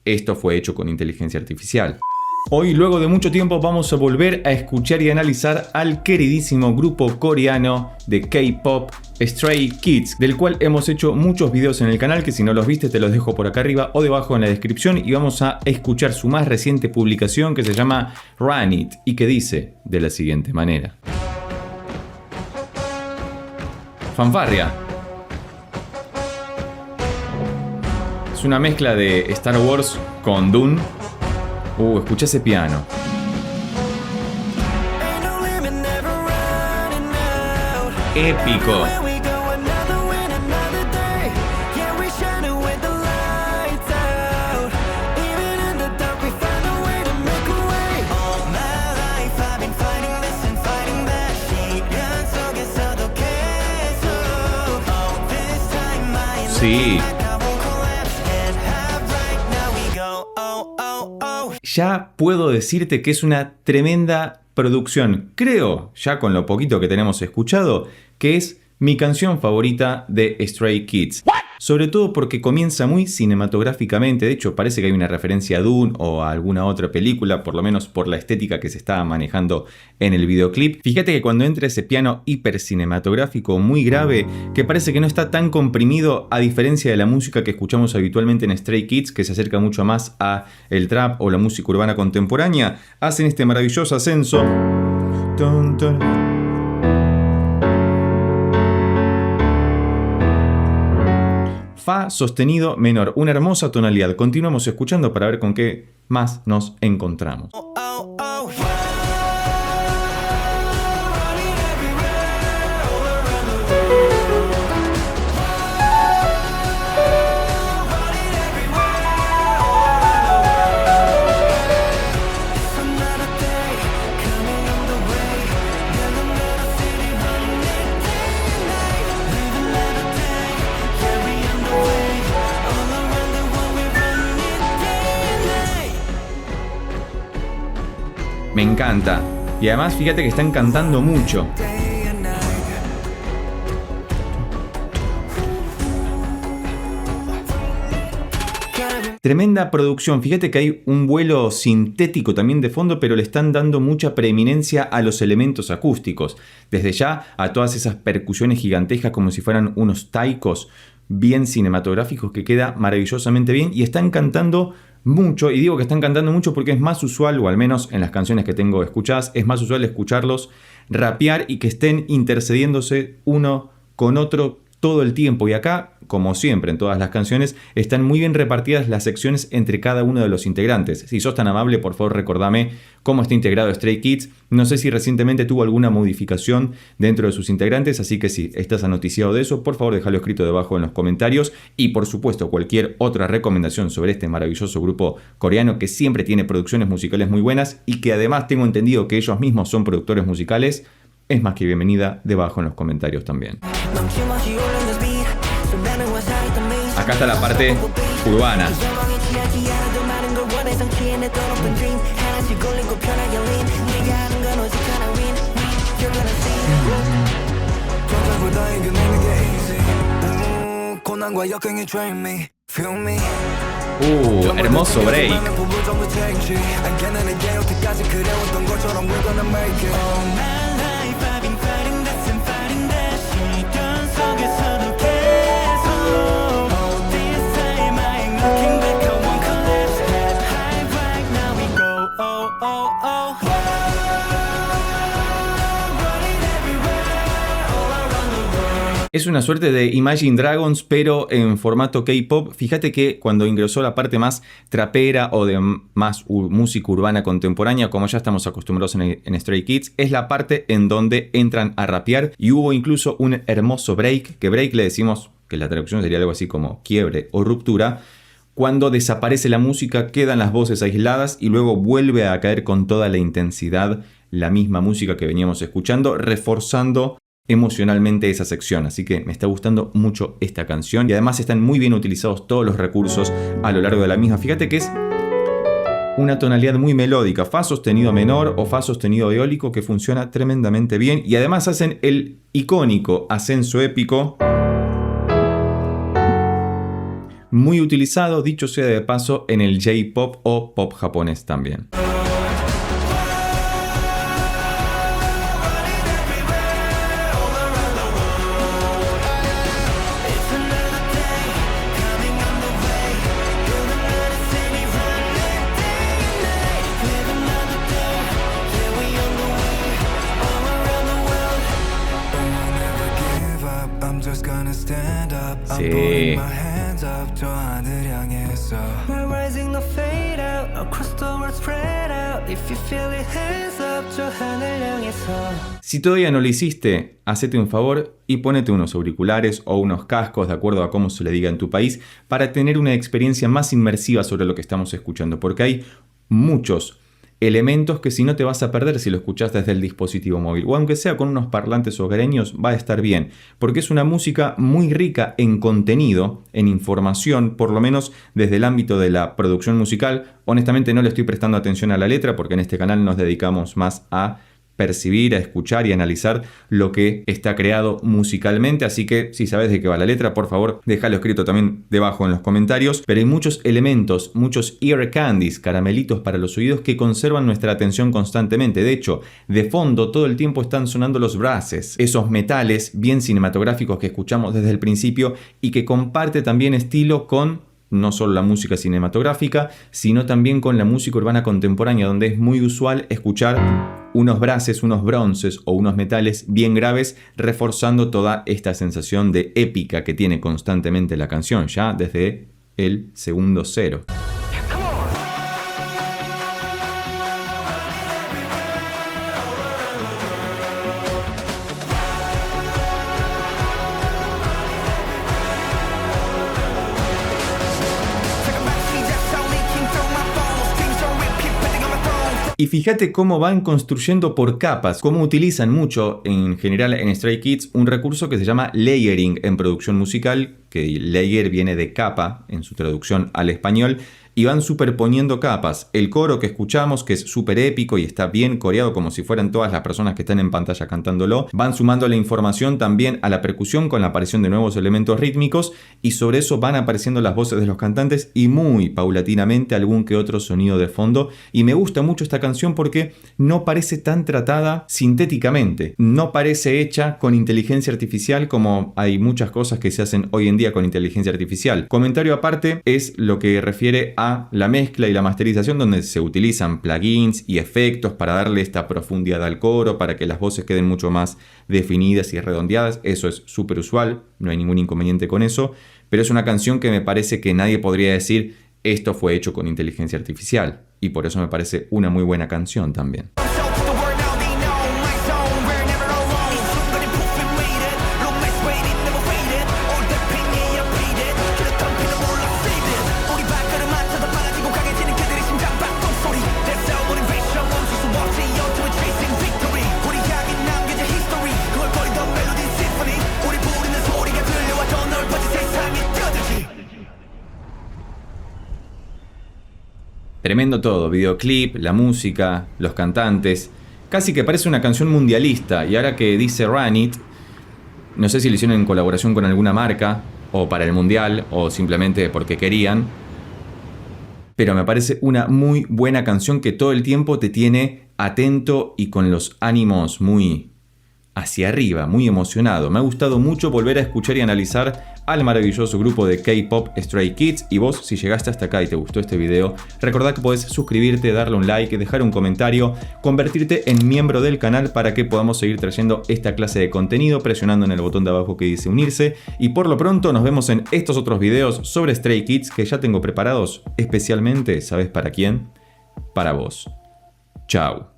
esto fue hecho con inteligencia artificial. Hoy, luego de mucho tiempo, vamos a volver a escuchar y analizar al queridísimo grupo coreano de K-pop Stray Kids, del cual hemos hecho muchos videos en el canal, que si no los viste te los dejo por acá arriba o debajo en la descripción, y vamos a escuchar su más reciente publicación que se llama Run It y que dice de la siguiente manera. Fanfarria. Es una mezcla de Star Wars con Dune. Escucha ese piano. Épico. Sí. Ya puedo decirte que es una tremenda producción. Creo, ya con lo poquito que tenemos escuchado, que es mi canción favorita de Stray Kids. Sobre todo porque comienza muy cinematográficamente. De hecho, parece que hay una referencia a Dune o a alguna otra película, por lo menos por la estética que se estaba manejando en el videoclip. Fíjate que cuando entra ese piano hiper cinematográfico muy grave, que parece que no está tan comprimido, a diferencia de la música que escuchamos habitualmente en Stray Kids, que se acerca mucho más a el trap o la música urbana contemporánea, hacen este maravilloso ascenso. Dun, dun. Fa sostenido menor, una hermosa tonalidad. Continuamos escuchando para ver con qué más nos encontramos. Me encanta. Y además fíjate que están cantando mucho. Tremenda producción. Fíjate que hay un vuelo sintético también de fondo, pero le están dando mucha preeminencia a los elementos acústicos. Desde ya a todas esas percusiones gigantescas como si fueran unos taikos bien cinematográficos, que queda maravillosamente bien. Y están cantando mucho, y digo que están cantando mucho porque es más usual, o al menos en las canciones que tengo escuchadas, es más usual escucharlos rapear y que estén intercediéndose uno con otro todo el tiempo. Y acá, como siempre en todas las canciones, están muy bien repartidas las secciones entre cada uno de los integrantes. Si sos tan amable, por favor recordame cómo está integrado Stray Kids. No sé si recientemente tuvo alguna modificación dentro de sus integrantes, así que si estás anoticiado de eso, por favor déjalo escrito debajo en los comentarios. Y por supuesto, cualquier otra recomendación sobre este maravilloso grupo coreano que siempre tiene producciones musicales muy buenas y que además tengo entendido que ellos mismos son productores musicales, es más que bienvenida debajo en los comentarios también. Acá está la parte urbana. Hermoso break. Es una suerte de Imagine Dragons, pero en formato K-pop. Fíjate que cuando ingresó la parte más trapera o de más música urbana contemporánea, como ya estamos acostumbrados en Stray Kids, es la parte en donde entran a rapear, y hubo incluso un hermoso break, que break le decimos que la traducción sería algo así como quiebre o ruptura. Cuando desaparece la música, quedan las voces aisladas y luego vuelve a caer con toda la intensidad la misma música que veníamos escuchando, reforzando emocionalmente esa sección. Así que me está gustando mucho esta canción y además están muy bien utilizados todos los recursos a lo largo de la misma. Fíjate que es una tonalidad muy melódica, fa sostenido menor o fa sostenido eólico, que funciona tremendamente bien, y además hacen el icónico ascenso épico muy utilizado, dicho sea de paso, en el J-pop o pop japonés también. Sí. Si todavía no lo hiciste, hacete un favor y ponete unos auriculares o unos cascos, de acuerdo a cómo se le diga en tu país, para tener una experiencia más inmersiva sobre lo que estamos escuchando, porque hay muchos elementos que si no te vas a perder si lo escuchas desde el dispositivo móvil, o aunque sea con unos parlantes hogareños va a estar bien, porque es una música muy rica en contenido, en información, por lo menos desde el ámbito de la producción musical. Honestamente no le estoy prestando atención a la letra porque en este canal nos dedicamos más a percibir, a escuchar y analizar lo que está creado musicalmente, así que si sabes de qué va la letra, por favor déjalo escrito también debajo en los comentarios. Pero hay muchos elementos, muchos ear candies, caramelitos para los oídos que conservan nuestra atención constantemente. De hecho, de fondo todo el tiempo están sonando los brasses, esos metales bien cinematográficos que escuchamos desde el principio y que comparte también estilo con no solo la música cinematográfica, sino también con la música urbana contemporánea, donde es muy usual escuchar unos brasses, unos bronces o unos metales bien graves, reforzando toda esta sensación de épica que tiene constantemente la canción, ya desde el segundo cero. Y fíjate cómo van construyendo por capas, cómo utilizan mucho en general en Stray Kids un recurso que se llama layering en producción musical, que layer viene de capa en su traducción al español, y van superponiendo capas. El coro que escuchamos, que es súper épico y está bien coreado como si fueran todas las personas que están en pantalla cantándolo, van sumando la información también a la percusión con la aparición de nuevos elementos rítmicos, y sobre eso van apareciendo las voces de los cantantes y muy paulatinamente algún que otro sonido de fondo. Y me gusta mucho esta canción porque no parece tan tratada sintéticamente, no parece hecha con inteligencia artificial como hay muchas cosas que se hacen hoy en día con inteligencia artificial. Comentario aparte es lo que refiere a la mezcla y la masterización, donde se utilizan plugins y efectos para darle esta profundidad al coro, para que las voces queden mucho más definidas y redondeadas. Eso es súper usual, no hay ningún inconveniente con eso, pero es una canción que me parece que nadie podría decir esto fue hecho con inteligencia artificial, y por eso me parece una muy buena canción también. Tremendo todo, videoclip, la música, los cantantes, casi que parece una canción mundialista. Y ahora que dice Run It, no sé si lo hicieron en colaboración con alguna marca, o para el mundial, o simplemente porque querían, pero me parece una muy buena canción que todo el tiempo te tiene atento y con los ánimos muy hacia arriba, muy emocionado. Me ha gustado mucho volver a escuchar y analizar al maravilloso grupo de K-Pop Stray Kids. Y vos, si llegaste hasta acá y te gustó este video, recordá que podés suscribirte, darle un like, dejar un comentario, convertirte en miembro del canal para que podamos seguir trayendo esta clase de contenido presionando en el botón de abajo que dice unirse. Y por lo pronto nos vemos en estos otros videos sobre Stray Kids que ya tengo preparados especialmente, ¿sabes para quién? Para vos. Chao.